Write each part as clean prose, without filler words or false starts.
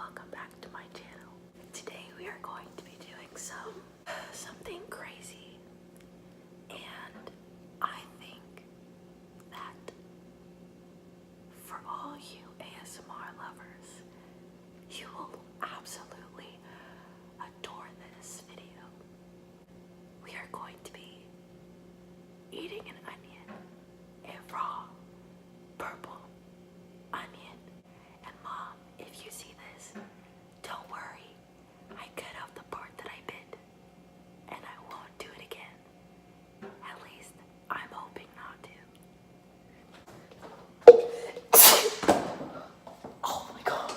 welcome back to my channel. Today we are going to be doing something crazy, and I think that for all you ASMR lovers, you will absolutely adore this video. We are going to be eating an onion, a raw purple onion. And Mom, if you see this, don't worry. I cut out the part that I bit, and I won't do it again. At least I'm hoping not to. Oh my god.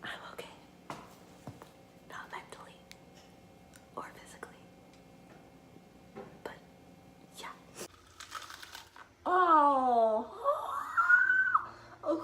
I'm okay. Not mentally or physically. But yeah. Oh. Oh.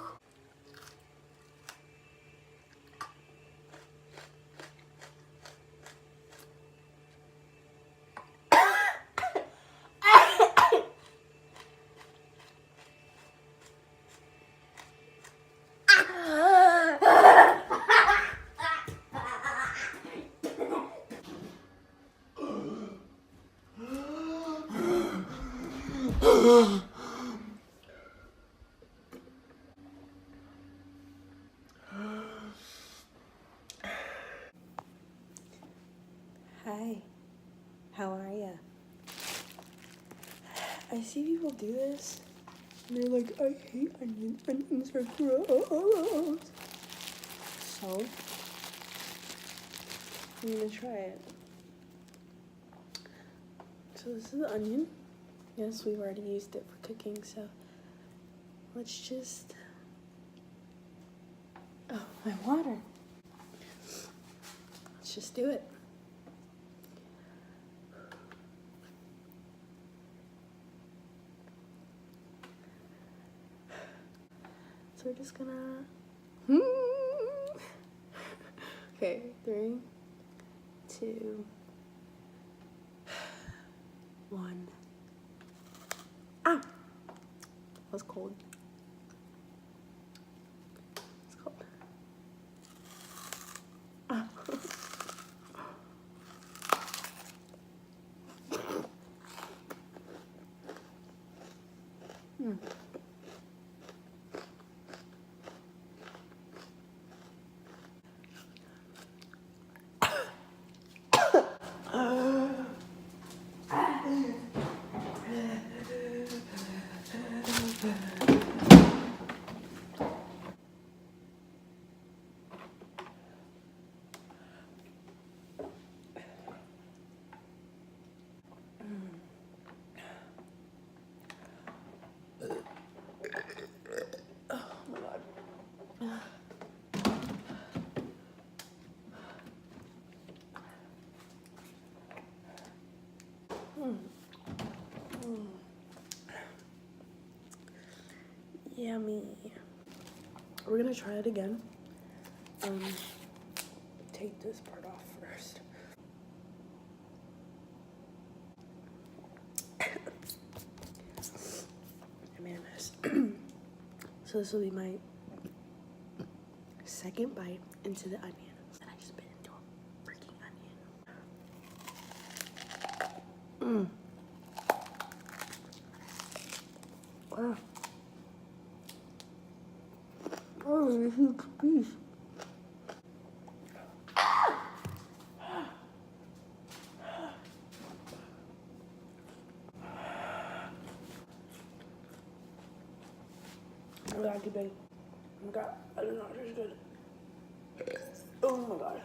Hi, how are ya? I see people do this, and they're like, I hate onions, onions are gross. So, I'm gonna try it. So this is the onion. Yes, we've already used it for cooking, so let's just, oh, my water. Let's just do it. So we're just gonna, okay, 3, 2, 1. Ah! That was cold. It's cold. Ah. Yummy. We're gonna try it again. Take this part off first. I made a mess. So this will be my second bite into the onion. And I just bit into a freaking onion. Wow. Oh, it's a huge piece. Oh my god, too big. Oh my god, I don't know, this is good. Oh my god.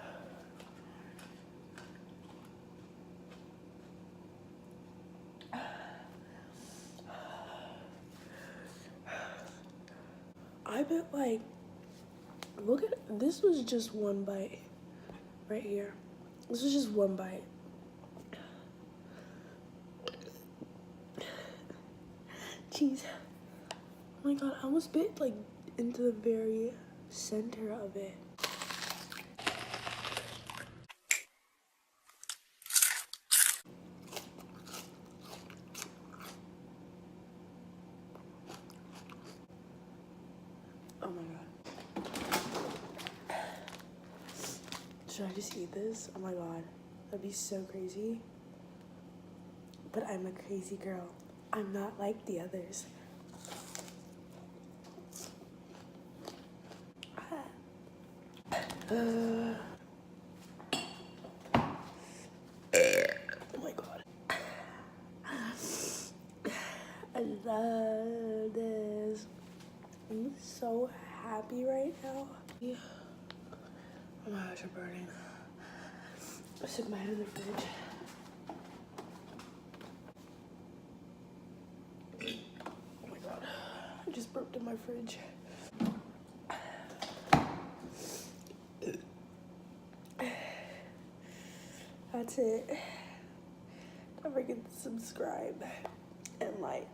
I bet, like, look at, this was just one bite right here. This was just one bite. Jeez. Oh my god, I almost bit, like, into the very center of it. Oh my god. Should I just eat this? Oh my god. That'd be so crazy. But I'm a crazy girl. I'm not like the others. Oh my god. I love this. I'm so happy right now. Oh my gosh, I'm burning. I stuck my head in the fridge. Oh my god. I just burped in my fridge. That's it. Don't forget to subscribe and like.